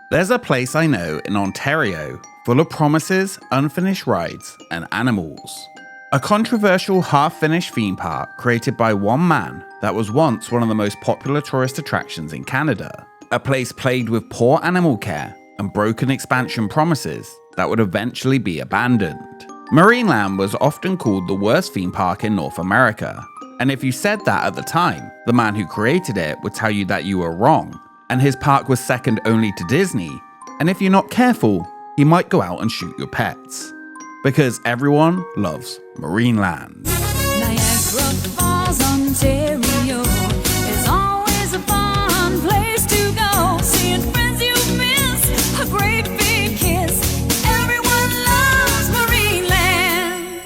There's a place I know in Ontario full of promises, unfinished rides, and animals. A controversial half-finished theme park created by one man that was once one of the most popular tourist attractions in Canada. A place plagued with poor animal care and broken expansion promises that would eventually be abandoned. Marineland was often called the worst theme park in North America. And if you said that at the time, the man who created it would tell you that you were wrong, and his park was second only to Disney, and if you're not careful, he might go out and shoot your pets. Because everyone loves Marineland. Niagara Falls, Ontario is always a fun place to go. Seeing friends you miss, a great big kiss. Everyone loves Marineland.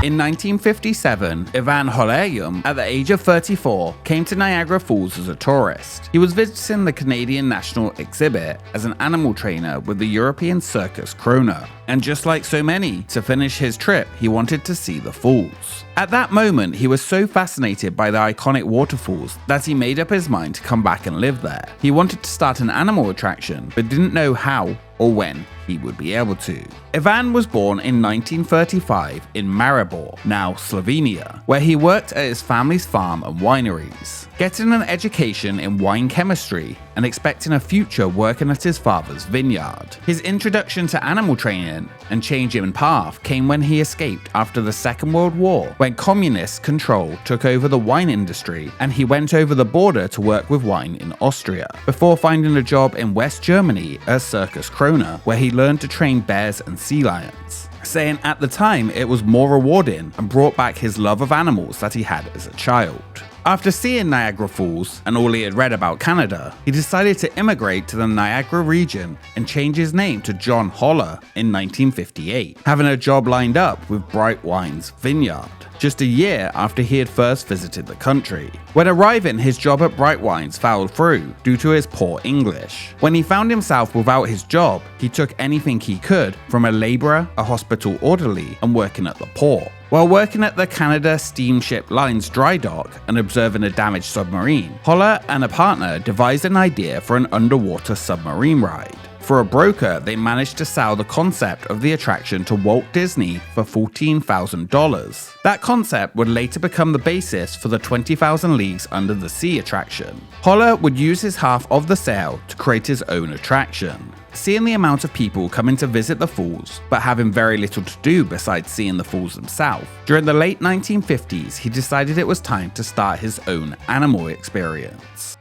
In 1957, Ivan Holdups, at the age of 34, came to Niagara Falls as a tourist. He was visiting the Canadian National Exhibit as an animal trainer with the European circus Krona. And just like so many, to finish his trip, he wanted to see the falls. At that moment, he was so fascinated by the iconic waterfalls that he made up his mind to come back and live there. He wanted to start an animal attraction, but didn't know how or when he would be able to. Ivan was born in 1935 in Maribor, now Slovenia, where he worked at his family's farm and wineries, getting an education in wine chemistry and expecting a future working at his father's vineyard. His introduction to animal training and change in path came when he escaped after the Second World War, when communist control took over the wine industry and he went over the border to work with wine in Austria, before finding a job in West Germany at Circus Krona, where he learned to train bears and sea lions, saying at the time it was more rewarding and brought back his love of animals that he had as a child. After seeing Niagara Falls and all he had read about Canada, he decided to immigrate to the Niagara region and change his name to John Holler in 1958, having a job lined up with Bright Wine's vineyard, just a year after he had first visited the country. When arriving, his job at Bright Wines fell through due to his poor English. When he found himself without his job, he took anything he could, from a labourer, a hospital orderly, and working at the port. While working at the Canada Steamship Line's dry dock and observing a damaged submarine, Holler and a partner devised an idea for an underwater submarine ride. For a broker, they managed to sell the concept of the attraction to Walt Disney for $14,000. That concept would later become the basis for the 20,000 Leagues Under the Sea attraction. Holler would use his half of the sale to create his own attraction. Seeing the amount of people coming to visit the falls, but having very little to do besides seeing the falls themselves, during the late 1950s he decided it was time to start his own animal experience.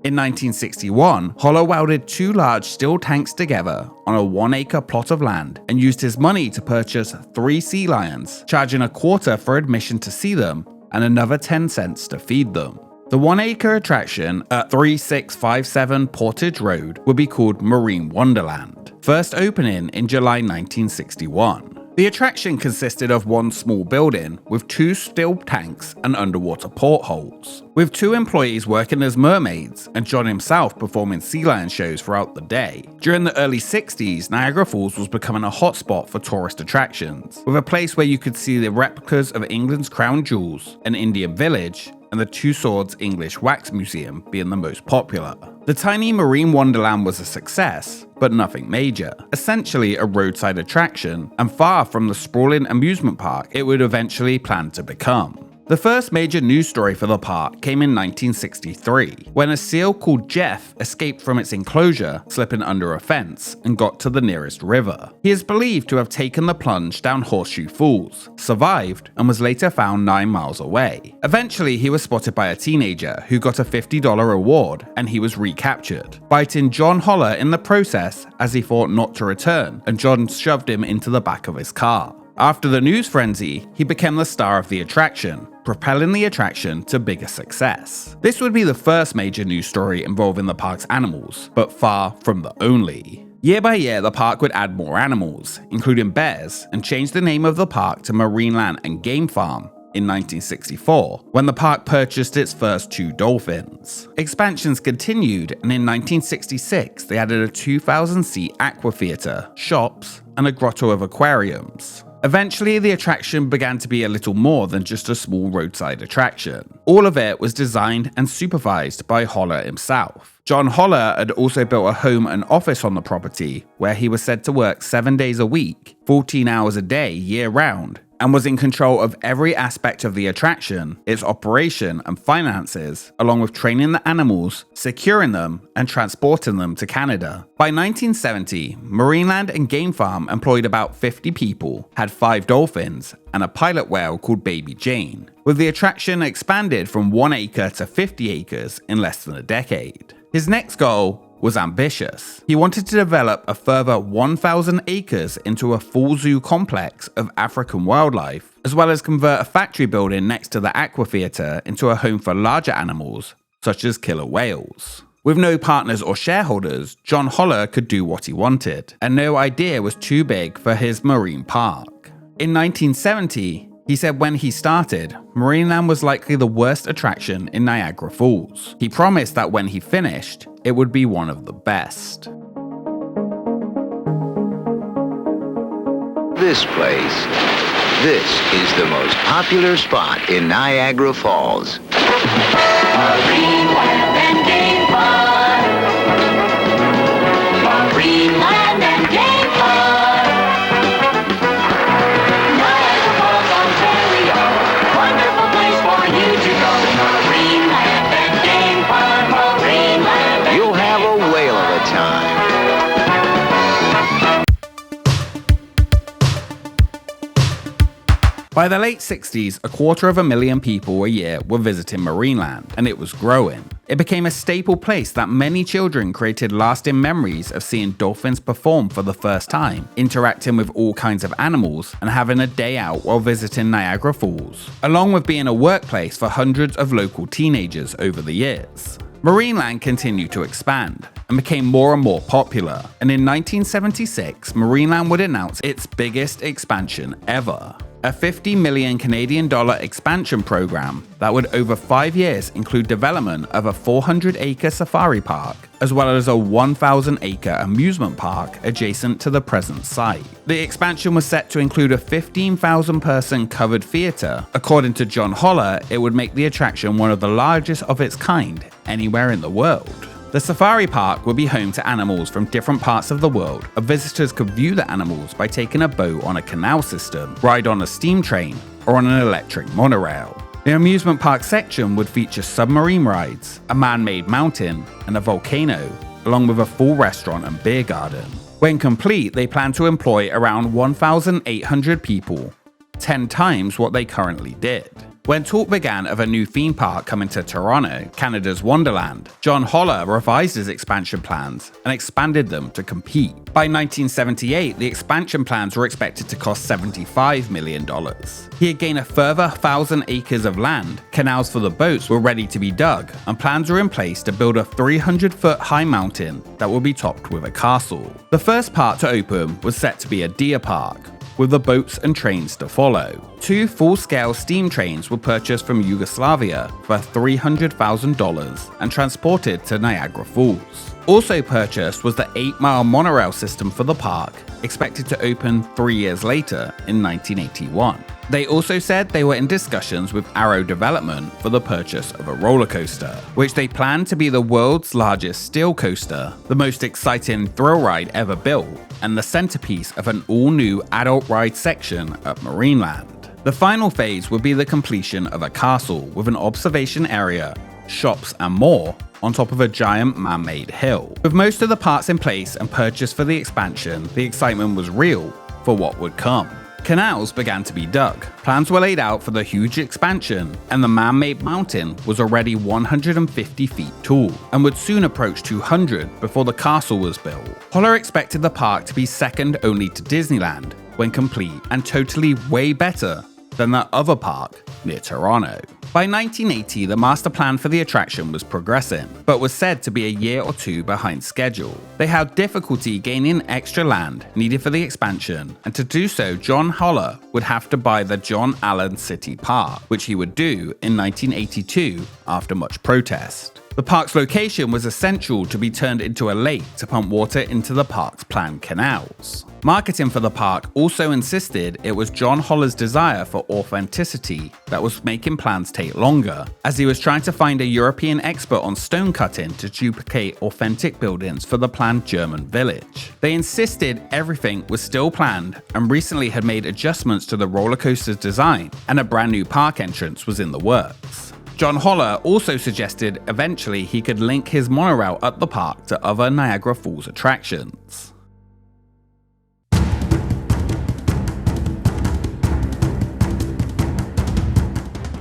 In 1961, Holler welded two large steel tanks together on a 1-acre plot of land and used his money to purchase 3 sea lions, charging a quarter for admission to see them and another 10 cents to feed them. The 1-acre attraction at 3657 Portage Road would be called Marine Wonderland, first opening in July 1961. The attraction consisted of one small building with 2 steel tanks and underwater portholes, with 2 employees working as mermaids and John himself performing sea lion shows throughout the day. During the early 60s, Niagara Falls was becoming a hotspot for tourist attractions, with a place where you could see the replicas of England's crown jewels, an Indian village, and the Two Swords English Wax Museum being the most popular. The tiny Marine Wonderland was a success, but nothing major. Essentially a roadside attraction, and far from the sprawling amusement park it would eventually plan to become. The first major news story for the park came in 1963, when a seal called Jeff escaped from its enclosure, slipping under a fence, and got to the nearest river. He is believed to have taken the plunge down Horseshoe Falls, survived, and was later found 9 miles away. Eventually, he was spotted by a teenager who got a $50 reward, and he was recaptured, biting John Holler in the process as he thought not to return, and John shoved him into the back of his car. After the news frenzy, he became the star of the attraction, propelling the attraction to bigger success. This would be the first major news story involving the park's animals, but far from the only. Year by year, the park would add more animals, including bears, and change the name of the park to Marineland and Game Farm, in 1964, when the park purchased its first 2 dolphins. Expansions continued, and in 1966 they added a 2,000-seat aqua theater, shops, and a grotto of aquariums. Eventually, the attraction began to be a little more than just a small roadside attraction. All of it was designed and supervised by Holler himself. John Holler had also built a home and office on the property, where he was said to work 7 days a week, 14 hours a day, year-round, and was in control of every aspect of the attraction, its operation and finances, along with training the animals, securing them, and transporting them to Canada. By 1970, Marineland and Game Farm employed about 50 people, had 5 dolphins, and a pilot whale called Baby Jane, with the attraction expanded from 1 acre to 50 acres in less than a decade. His next goal was ambitious. He wanted to develop a further 1,000 acres into a full zoo complex of African wildlife, as well as convert a factory building next to the aqua theater into a home for larger animals, such as killer whales. With no partners or shareholders, John Holler could do what he wanted, and no idea was too big for his marine park. In 1970, he said when he started, Marineland was likely the worst attraction in Niagara Falls. He promised that when he finished, it would be one of the best. This place. This is the most popular spot in Niagara Falls. Marineland and Game Park. Marineland and Game Park. Niagara Falls, Ontario. Wonderful place for you to go. Marineland and Game Park. Marineland and You'll have a whale of a time. By the late 60s, 250,000 people a year were visiting Marineland, and it was growing. It became a staple place that many children created lasting memories of seeing dolphins perform for the first time, interacting with all kinds of animals, and having a day out while visiting Niagara Falls, along with being a workplace for hundreds of local teenagers over the years. Marineland continued to expand and became more and more popular, and in 1976, Marineland would announce its biggest expansion ever. A 50 million Canadian dollar expansion program that would over 5 years include development of a 400-acre safari park, as well as a 1,000-acre amusement park adjacent to the present site. The expansion was set to include a 15,000-person covered theater. According to John Holler, it would make the attraction one of the largest of its kind anywhere in the world. The safari park would be home to animals from different parts of the world, and visitors could view the animals by taking a boat on a canal system, ride on a steam train, or on an electric monorail. The amusement park section would feature submarine rides, a man-made mountain, and a volcano, along with a full restaurant and beer garden. When complete, they plan to employ around 1,800 people, 10 times what they currently did. When talk began of a new theme park coming to Toronto, Canada's Wonderland, John Holler revised his expansion plans and expanded them to compete. By 1978, the expansion plans were expected to cost $75 million. He had gained a further 1,000 acres of land, canals for the boats were ready to be dug, and plans were in place to build a 300-foot high mountain that would be topped with a castle. The first part to open was set to be a deer park, with the boats and trains to follow. 2 full-scale steam trains were purchased from Yugoslavia for $300,000 and transported to Niagara Falls. Also purchased was the 8-mile monorail system for the park, expected to open 3 years later in 1981. They also said they were in discussions with Arrow Development for the purchase of a roller coaster, which they planned to be the world's largest steel coaster, the most exciting thrill ride ever built, and the centerpiece of an all-new adult ride section at Marineland. The final phase would be the completion of a castle with an observation area, shops, and more on top of a giant man-made hill. With most of the parts in place and purchased for the expansion, the excitement was real for what would come. Canals began to be dug, plans were laid out for the huge expansion, and the man-made mountain was already 150 feet tall and would soon approach 200 before the castle was built. Holler expected the park to be second only to Disneyland when complete, and totally way better than that other park near Toronto. By 1980, the master plan for the attraction was progressing, but was said to be a year or two behind schedule. They had difficulty gaining extra land needed for the expansion, and to do so, John Holler would have to buy the John Allen City Park, which he would do in 1982 after much protest. The park's location was essential to be turned into a lake to pump water into the park's planned canals. Marketing for the park also insisted it was John Holler's desire for authenticity that was making plans take longer, as he was trying to find a European expert on stone cutting to duplicate authentic buildings for the planned German village. They insisted everything was still planned and recently had made adjustments to the roller coaster's design, and a brand new park entrance was in the works. John Holler also suggested eventually he could link his monorail up the park to other Niagara Falls attractions.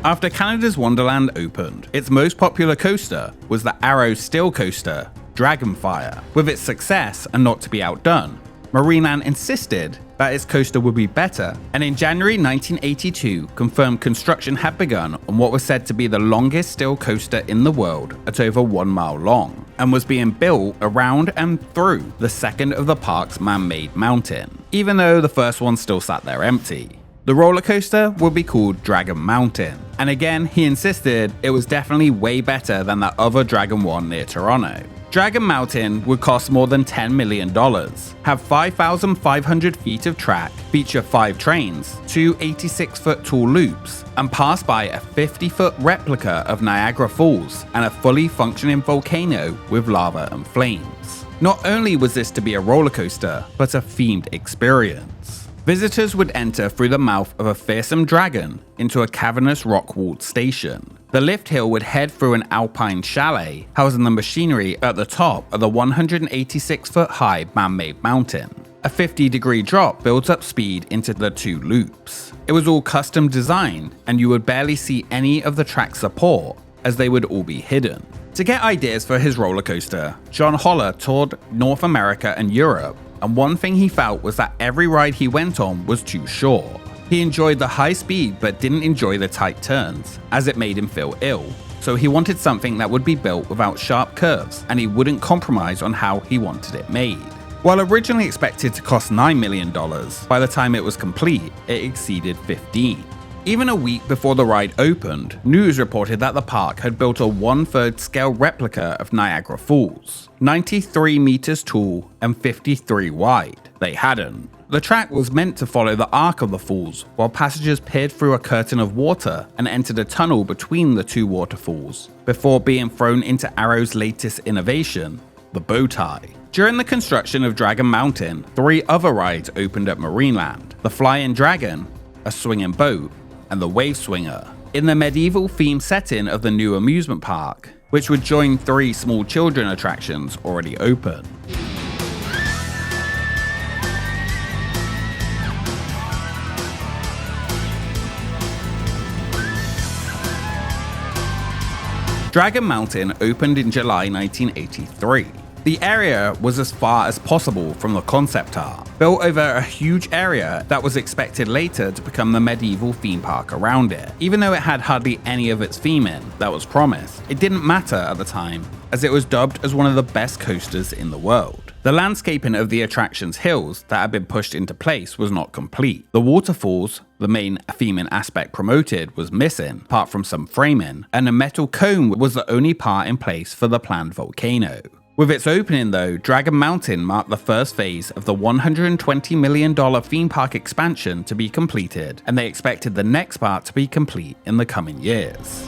After Canada's Wonderland opened, its most popular coaster was the Arrow Steel Coaster, Dragonfire. With its success and not to be outdone, Marineland insisted that its coaster would be better, and in January 1982 confirmed construction had begun on what was said to be the longest steel coaster in the world at over 1 mile long, and was being built around and through the second of the park's man-made mountain, even though the first one still sat there empty. The roller coaster would be called Dragon Mountain, and again he insisted it was definitely way better than that other Dragon one near Toronto. Dragon Mountain would cost more than $10 million, have 5,500 feet of track, feature 5 trains, 2 86-foot tall loops, and pass by a 50-foot replica of Niagara Falls and a fully functioning volcano with lava and flames. Not only was this to be a roller coaster, but a themed experience. Visitors would enter through the mouth of a fearsome dragon into a cavernous rock-walled station. The lift hill would head through an alpine chalet, housing the machinery at the top of the 186-foot-high man-made mountain. A 50-degree drop builds up speed into the 2 loops. It was all custom designed, and you would barely see any of the track support, as they would all be hidden. To get ideas for his roller coaster, John Holler toured North America and Europe, and one thing he felt was that every ride he went on was too short. He enjoyed the high speed but didn't enjoy the tight turns, as it made him feel ill. So he wanted something that would be built without sharp curves, and he wouldn't compromise on how he wanted it made. While originally expected to cost $9 million, by the time it was complete, it exceeded 15. Even a week before the ride opened, news reported that the park had built a 1/3 scale replica of Niagara Falls, 93 meters tall and 53 wide. They hadn't. The track was meant to follow the arc of the falls, while passengers peered through a curtain of water and entered a tunnel between the 2 waterfalls, before being thrown into Arrow's latest innovation, the bow tie. During the construction of Dragon Mountain, 3 other rides opened at Marineland: the Flying Dragon, a swinging boat, and the Wave Swinger, in the medieval theme setting of the new amusement park, which would join 3 small children attractions already open. Dragon Mountain opened in July 1983. The area was as far as possible from the concept art, built over a huge area that was expected later to become the medieval theme park around it. Even though it had hardly any of its theming that was promised, it didn't matter at the time, as it was dubbed as one of the best coasters in the world. The landscaping of the attraction's hills that had been pushed into place was not complete. The waterfalls, the main theming aspect promoted, was missing, apart from some framing, and a metal cone was the only part in place for the planned volcano. With its opening though, Dragon Mountain marked the first phase of the $120 million theme park expansion to be completed, and they expected the next part to be complete in the coming years.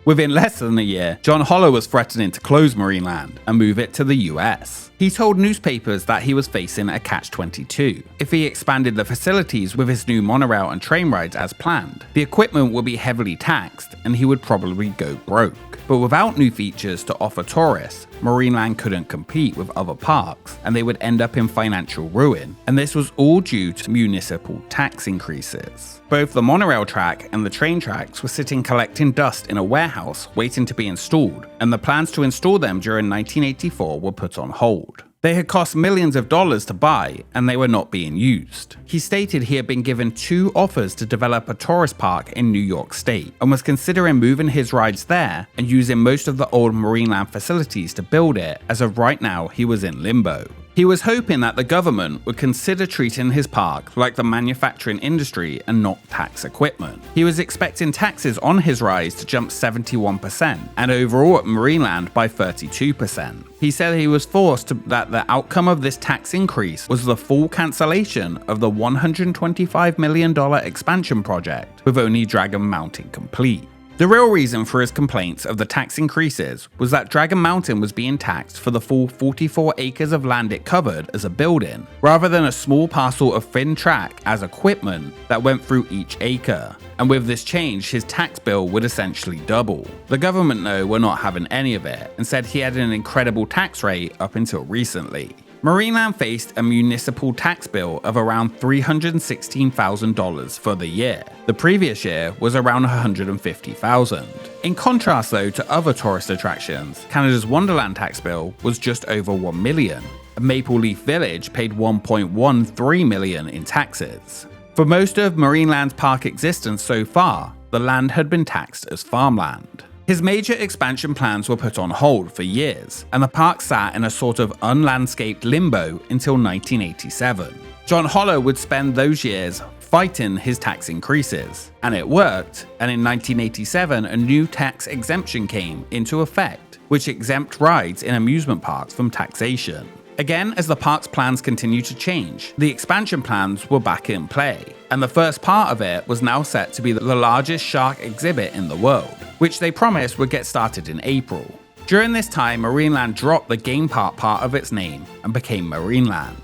Within less than a year, John Holler was threatening to close Marineland and move it to the US. He told newspapers that he was facing a catch-22. If he expanded the facilities with his new monorail and train rides as planned, the equipment would be heavily taxed and he would probably go broke. But without new features to offer tourists, Marineland couldn't compete with other parks, and they would end up in financial ruin, and this was all due to municipal tax increases. Both the monorail track and the train tracks were sitting collecting dust in a warehouse waiting to be installed, and the plans to install them during 1984 were put on hold. They had cost millions of dollars to buy, and they were not being used. He stated he had been given 2 offers to develop a tourist park in New York State, and was considering moving his rides there and using most of the old Marineland facilities to build it. As of right now, he was in limbo. He was hoping that the government would consider treating his park like the manufacturing industry and not tax equipment. He was expecting taxes on his rides to jump 71%, and overall at Marineland by 32%. He said he was forced that the outcome of this tax increase was the full cancellation of the $125 million expansion project, with only Dragon Mountain complete. The real reason for his complaints of the tax increases was that Dragon Mountain was being taxed for the full 44 acres of land it covered as a building, rather than a small parcel of thin track as equipment that went through each acre. And with this change, his tax bill would essentially double. The government, though, were not having any of it, and said he had an incredible tax rate up until recently. Marineland faced a municipal tax bill of around $316,000 for the year. The previous year was around $150,000. In contrast, though, to other tourist attractions, Canada's Wonderland tax bill was just over $1 million. Maple Leaf Village paid $1.13 million in taxes. For most of Marineland's park existence so far, the land had been taxed as farmland. His major expansion plans were put on hold for years, and the park sat in a sort of unlandscaped limbo until 1987. John Hollow would spend those years fighting his tax increases, and it worked, and in 1987 a new tax exemption came into effect, which exempt rides in amusement parks from taxation. Again, as the park's plans continued to change, the expansion plans were back in play, and the first part of it was now set to be the largest shark exhibit in the world, which they promised would get started in April. During this time, Marineland dropped the game park part of its name and became Marineland.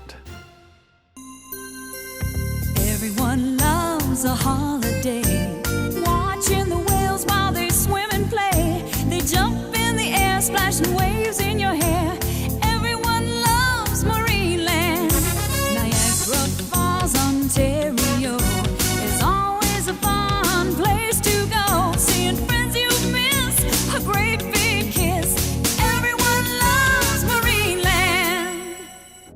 Everyone loves a holiday, watching the whales while they swim and play. They jump in the air, splashing waves in your hair. Everyone loves Marineland. Niagara Falls, Ontario is always a fun place to go. Seeing friends you miss, a great big kiss. Everyone loves Marineland.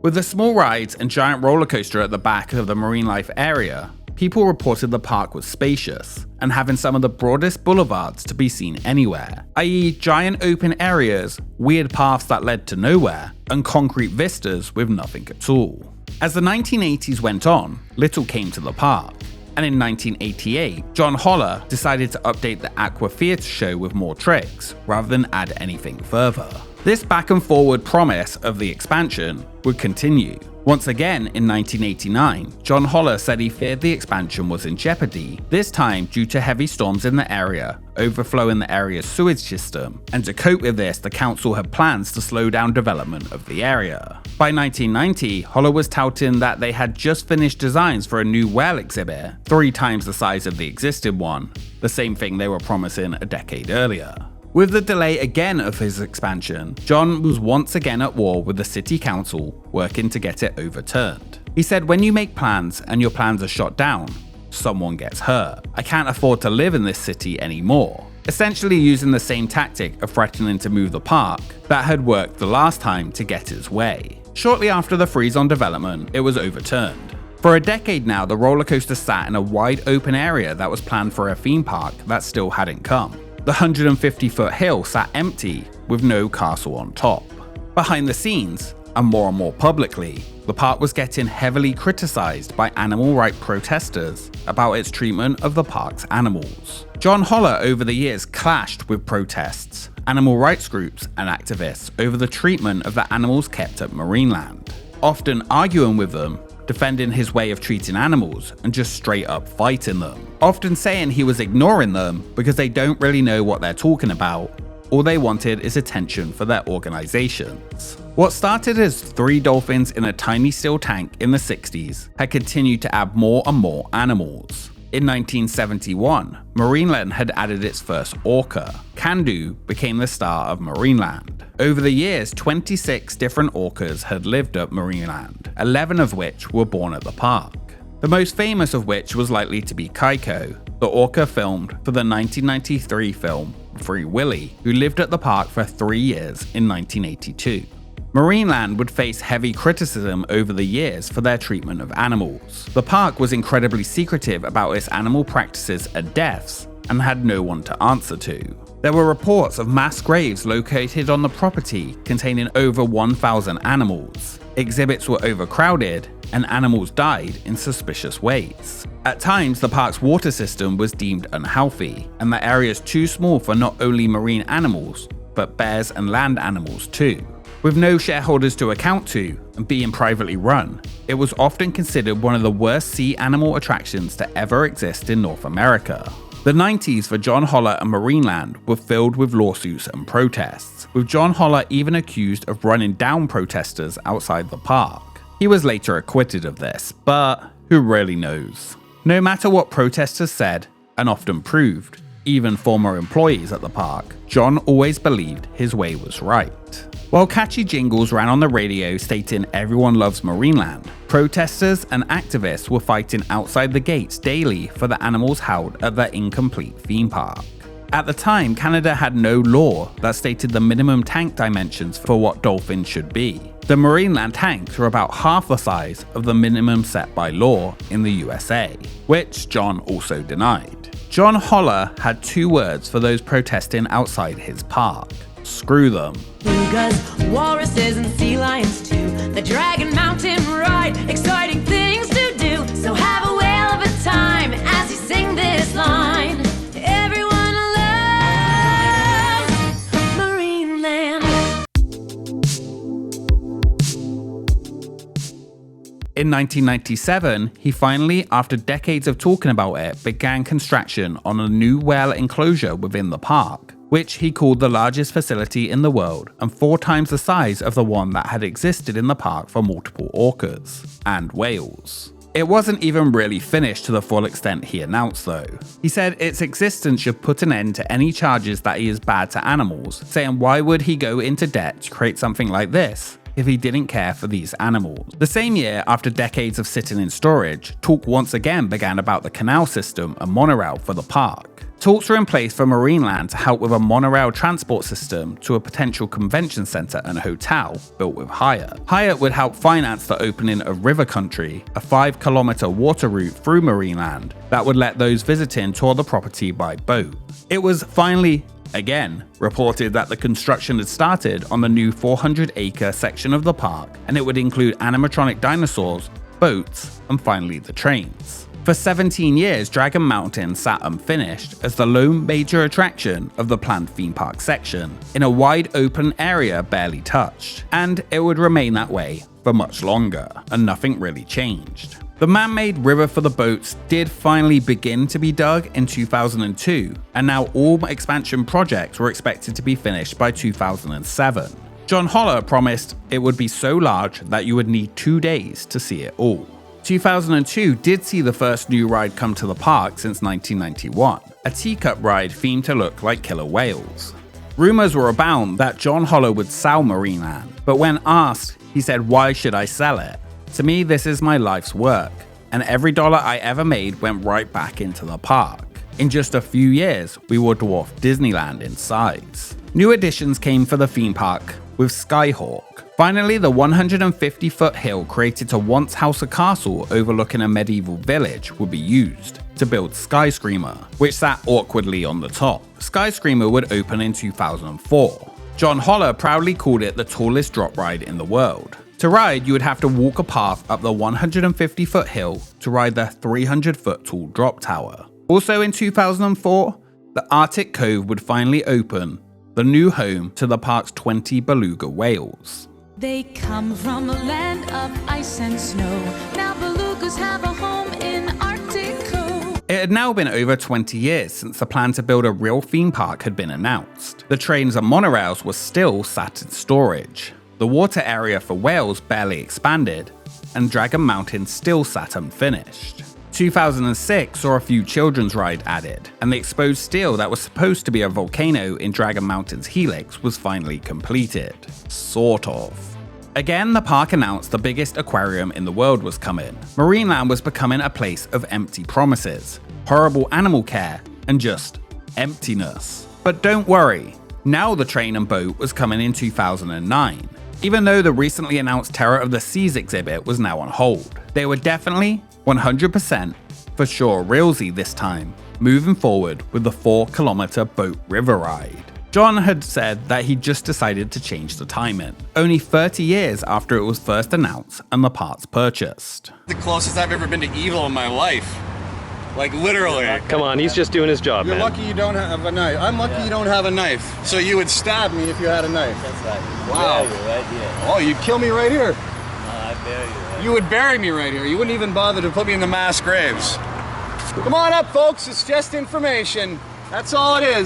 With the small rides and giant roller coaster at the back of the marine life area, people reported the park was spacious and having some of the broadest boulevards to be seen anywhere, i.e. giant open areas, weird paths that led to nowhere, and concrete vistas with nothing at all. As the 1980s went on, little came to the park, and in 1988, John Holler decided to update the Aqua Theatre show with more tricks, rather than add anything further. This back and forward promise of the expansion would continue. Once again in 1989, John Holler said he feared the expansion was in jeopardy, this time due to heavy storms in the area, overflowing the area's sewage system, and to cope with this, the council had plans to slow down development of the area. By 1990, Holler was touting that they had just finished designs for a new whale exhibit, 3 times the size of the existing one, the same thing they were promising a decade earlier. With the delay again of his expansion, John was once again at war with the city council, working to get it overturned. He said, "When you make plans and your plans are shot down, someone gets hurt. I can't afford to live in this city anymore." Essentially using the same tactic of threatening to move the park that had worked the last time to get his way. Shortly after the freeze on development, it was overturned. For a decade now, the roller coaster sat in a wide open area that was planned for a theme park that still hadn't come. The 150-foot hill sat empty with no castle on top. Behind the scenes, and more publicly, the park was getting heavily criticized by animal rights protesters about its treatment of the park's animals. John Holler over the years clashed with protests, animal rights groups and activists over the treatment of the animals kept at Marineland, often arguing with them, defending his way of treating animals, and just straight up fighting them, often saying he was ignoring them because they don't really know what they're talking about. All they wanted is attention for their organizations. What started as 3 dolphins in a tiny steel tank in the 60s had continued to add more and more animals. In 1971, Marineland had added its first orca. Candu became the star of Marineland. Over the years, 26 different orcas had lived at Marineland, 11 of which were born at the park. The most famous of which was likely to be Kaiko, the orca filmed for the 1993 film Free Willy, who lived at the park for 3 years in 1982. Marineland would face heavy criticism over the years for their treatment of animals. The park was incredibly secretive about its animal practices and deaths, and had no one to answer to. There were reports of mass graves located on the property containing over 1,000 animals. Exhibits were overcrowded, and animals died in suspicious ways. At times, the park's water system was deemed unhealthy, and the areas too small for not only marine animals, but bears and land animals too. With no shareholders to account to, and being privately run, it was often considered one of the worst sea animal attractions to ever exist in North America. The 90s for John Holler and Marineland were filled with lawsuits and protests, with John Holler even accused of running down protesters outside the park. He was later acquitted of this, but who really knows? No matter what protesters said, and often proved, even former employees at the park, John always believed his way was right. While catchy jingles ran on the radio stating everyone loves Marineland, protesters and activists were fighting outside the gates daily for the animals held at the incomplete theme park. At the time, Canada had no law that stated the minimum tank dimensions for what dolphins should be. The Marineland tanks were about half the size of the minimum set by law in the USA, which John also denied. John Holler had 2 words for those protesting outside his park: screw them. Belugas, walruses, and sea lions too. The Dragon Mountain ride, exciting things to do. So have a whale of a time as you sing this line. Everyone loves Marineland. In 1997, he finally, after decades of talking about it, began construction on a new whale enclosure within the park, which he called the largest facility in the world and 4 times the size of the one that had existed in the park for multiple orcas and whales. It wasn't even really finished to the full extent he announced though. He said its existence should put an end to any charges that he is bad to animals, saying why would he go into debt to create something like this if he didn't care for these animals. The same year, after decades of sitting in storage, talk once again began about the canal system and monorail for the park. Talks were in place for Marineland to help with a monorail transport system to a potential convention center and hotel built with Hyatt. Hyatt would help finance the opening of River Country, a 5-kilometer water route through Marineland that would let those visiting tour the property by boat. It was finally, again, reported that the construction had started on the new 400-acre section of the park, and it would include animatronic dinosaurs, boats, and finally the trains. For 17 years, Dragon Mountain sat unfinished as the lone major attraction of the planned theme park section, in a wide open area barely touched, and it would remain that way for much longer, and nothing really changed. The man-made river for the boats did finally begin to be dug in 2002, and now all expansion projects were expected to be finished by 2007. John Holler promised it would be so large that you would need 2 days to see it all. 2002 did see the first new ride come to the park since 1991, a teacup ride themed to look like killer whales. Rumors were abound that John Holler would sell Marineland, but when asked, he said, "Why should I sell it? To me, this is my life's work, and every dollar I ever made went right back into the park. In just a few years, we will dwarf Disneyland in size." New additions came for the theme park with Skyhawk. Finally, the 150-foot hill created to once house a castle overlooking a medieval village would be used to build Skyscreamer, which sat awkwardly on the top. Skyscreamer would open in 2004. John Holler proudly called it the tallest drop ride in the world. To ride, you would have to walk a path up the 150-foot hill to ride the 300-foot tall drop tower. Also in 2004, the Arctic Cove would finally open, the new home to the park's 20 beluga whales. They come from a land of ice and snow. Now belugas have a home in Arctico. It had now been over 20 years since the plan to build a real theme park had been announced. The trains and monorails were still sat in storage. The water area for whales barely expanded, and Dragon Mountain still sat unfinished. 2006 saw a few children's rides added, and the exposed steel that was supposed to be a volcano in Dragon Mountain's helix was finally completed. Sort of. Again, the park announced the biggest aquarium in the world was coming. Marineland was becoming a place of empty promises, horrible animal care, and just emptiness. But don't worry, now the train and boat was coming in 2009. Even though the recently announced Terror of the Seas exhibit was now on hold, they were definitely 100% for sure realsy this time, moving forward with the 4-kilometer boat river ride. John had said that he just decided to change the timing, only 30 years after it was first announced and the parts purchased. The closest I've ever been to evil in my life. Like literally. Come on, he's just doing his job, You're man. lucky you don't have a knife. I'm lucky you don't have a knife. So you would stab me if you had a knife. That's right. Wow. Bury you right here. Oh, you'd kill me right here. No, I bury you right You would bury me right here. You wouldn't even bother to put me in the mass graves. Come on up, folks. It's just information. That's all it is.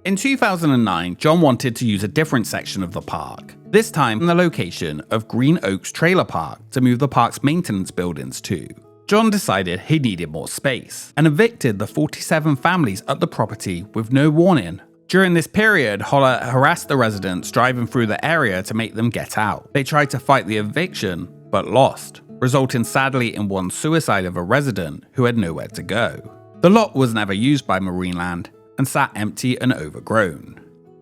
In 2009, John wanted to use a different section of the park, this time in the location of Green Oaks Trailer Park, to move the park's maintenance buildings to. John decided he needed more space and evicted the 47 families at the property with no warning. During this period, Holler harassed the residents driving through the area to make them get out. They tried to fight the eviction, but lost, resulting sadly in one suicide of a resident who had nowhere to go. The lot was never used by Marineland and sat empty and overgrown.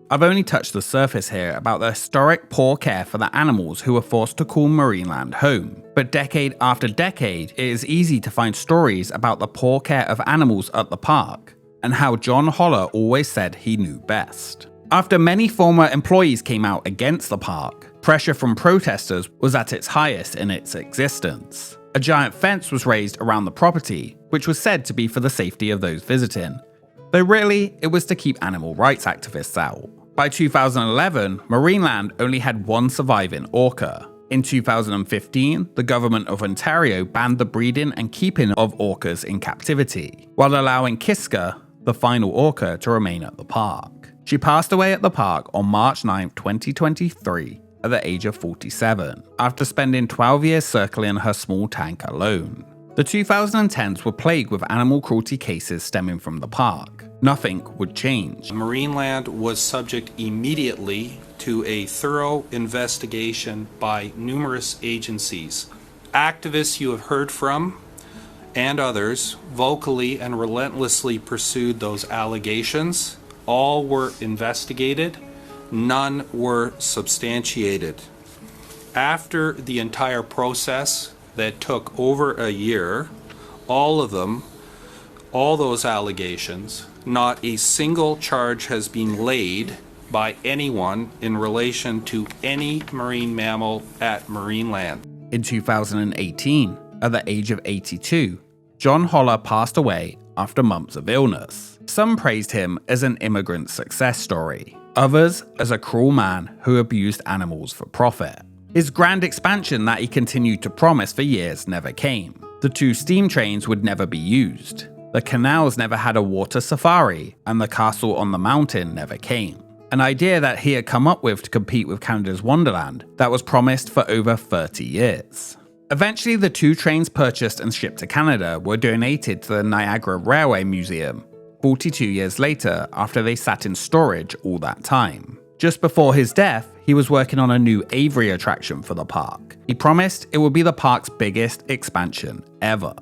I've only touched the surface here about the historic poor care for the animals who were forced to call Marineland home. But decade after decade, it is easy to find stories about the poor care of animals at the park, and how John Holler always said he knew best. After many former employees came out against the park, pressure from protesters was at its highest in its existence. A giant fence was raised around the property, which was said to be for the safety of those visiting, though really it was to keep animal rights activists out. By 2011, Marineland only had one surviving orca. In 2015, the government of Ontario banned the breeding and keeping of orcas in captivity, while allowing Kiska, the final orca, to remain at the park. She passed away at the park on March 9, 2023, at the age of 47, after spending 12 years circling her small tank alone. The 2010s were plagued with animal cruelty cases stemming from the park. Nothing would change. Marineland was subject immediately to a thorough investigation by numerous agencies. Activists you have heard from and others vocally and relentlessly pursued those allegations. All were investigated, none were substantiated. After the entire process that took over a year, all those allegations, not a single charge has been laid by anyone in relation to any marine mammal at Marineland. In 2018, at the age of 82, John Holler passed away after months of illness. Some praised him as an immigrant success story, others as a cruel man who abused animals for profit. His grand expansion that he continued to promise for years never came. The 2 steam trains would never be used. The canals never had a water safari, and the castle on the mountain never came. An idea that he had come up with to compete with Canada's Wonderland that was promised for over 30 years. Eventually, the 2 trains purchased and shipped to Canada were donated to the Niagara Railway Museum, 42 years later after they sat in storage all that time. Just before his death, he was working on a new aviary attraction for the park. He promised it would be the park's biggest expansion ever.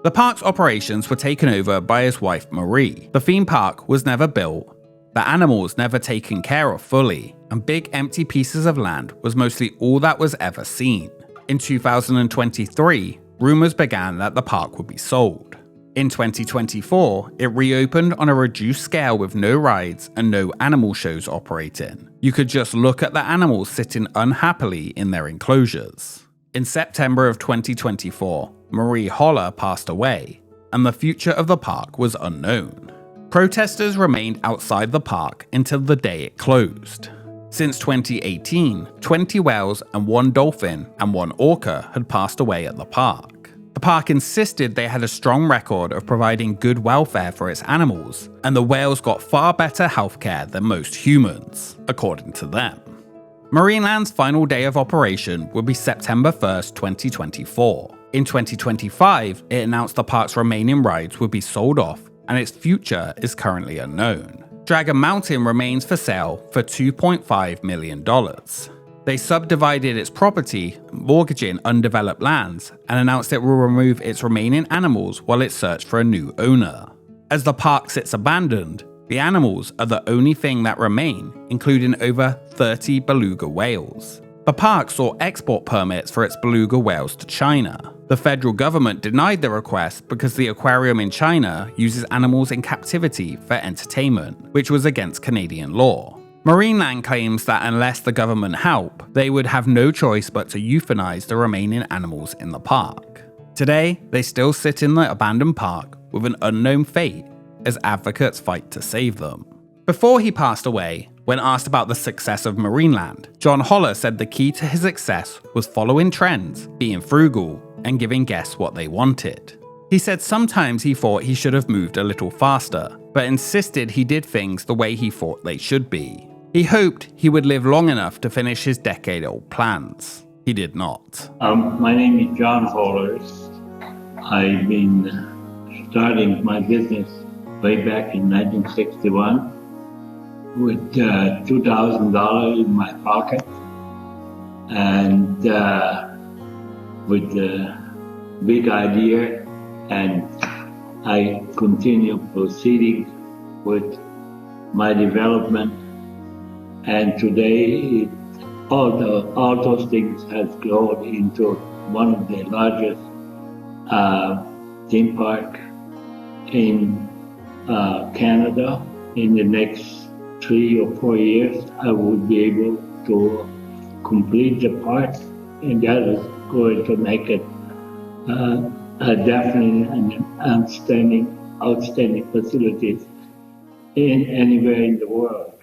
The park's operations were taken over by his wife Marie. The theme park was never built, the animals never taken care of fully, and big empty pieces of land was mostly all that was ever seen. In 2023, rumors began that the park would be sold. In 2024, it reopened on a reduced scale with no rides and no animal shows operating. You could just look at the animals sitting unhappily in their enclosures. In September of 2024, Marie Holler passed away, and the future of the park was unknown. Protesters remained outside the park until the day it closed. Since 2018, 20 whales and 1 dolphin and 1 orca had passed away at the park. The park insisted they had a strong record of providing good welfare for its animals, and the whales got far better healthcare than most humans, according to them. Marineland's final day of operation would be September 1st, 2024. In 2025, it announced the park's remaining rides would be sold off, and its future is currently unknown. Dragon Mountain remains for sale for $2.5 million. They subdivided its property, mortgaging undeveloped lands, and announced it will remove its remaining animals while it searched for a new owner. As the park sits abandoned, the animals are the only thing that remain, including over 30 beluga whales. The park sought export permits for its beluga whales to China. The federal government denied the request because the aquarium in China uses animals in captivity for entertainment, which was against Canadian law. Marineland claims that unless the government help, they would have no choice but to euthanize the remaining animals in the park. Today, they still sit in the abandoned park with an unknown fate as advocates fight to save them. Before he passed away, when asked about the success of Marineland, John Holler said the key to his success was following trends, being frugal, and giving guests what they wanted. He said sometimes he thought he should have moved a little faster, but insisted he did things the way he thought they should be. He hoped he would live long enough to finish his decade-old plans. He did not. My name is John Hollers. I've been starting my business way back in 1961 with $2,000 in my pocket and with a big idea, and I continue proceeding with my development. And today, all those things has grown into one of the largest theme park in Canada. In the next 3 or 4 years, I would be able to complete the park, and that is going to make it definitely an outstanding facilities in anywhere in the world.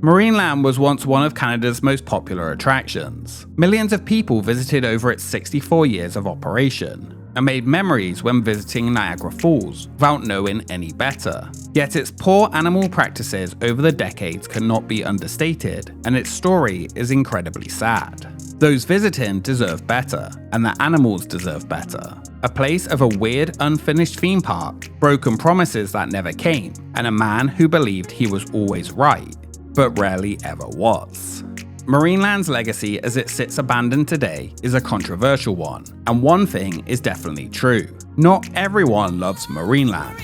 Marineland was once one of Canada's most popular attractions. Millions of people visited over its 64 years of operation, and made memories when visiting Niagara Falls without knowing any better. Yet its poor animal practices over the decades cannot be understated, and its story is incredibly sad. Those visiting deserve better, and the animals deserve better. A place of a weird, unfinished theme park, broken promises that never came, and a man who believed he was always right, but rarely ever was. Marineland's legacy as it sits abandoned today is a controversial one, and one thing is definitely true. Not everyone loves Marineland.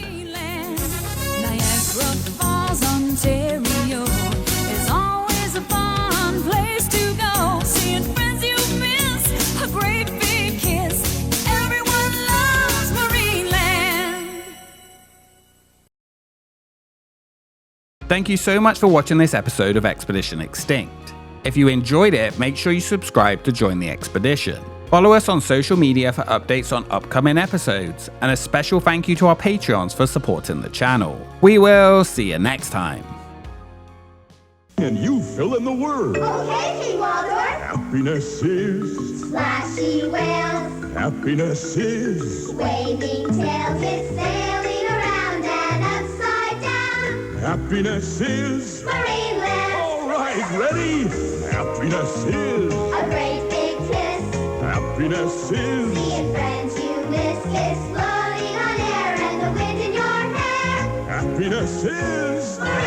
Niagara Falls, Ontario is always a fun place to go. Seeing friends you miss, a great big kiss. Everyone loves Marineland. Thank you so much for watching this episode of Expedition Extinct. If you enjoyed it, make sure you subscribe to join the expedition. Follow us on social media for updates on upcoming episodes, and a special thank you to our Patreons for supporting the channel. We will see you next time. And you fill in the word. Okay, King Waldorf. Happiness is. Splashy whales, Happiness is. waving tails, it's sailing around and upside down. Happiness is. Marineland, All right, ready? Happiness is. a great big kiss. Happiness is. Seeing friends you miss, it's floating on air and the wind in your hair. Happiness is. Marineland.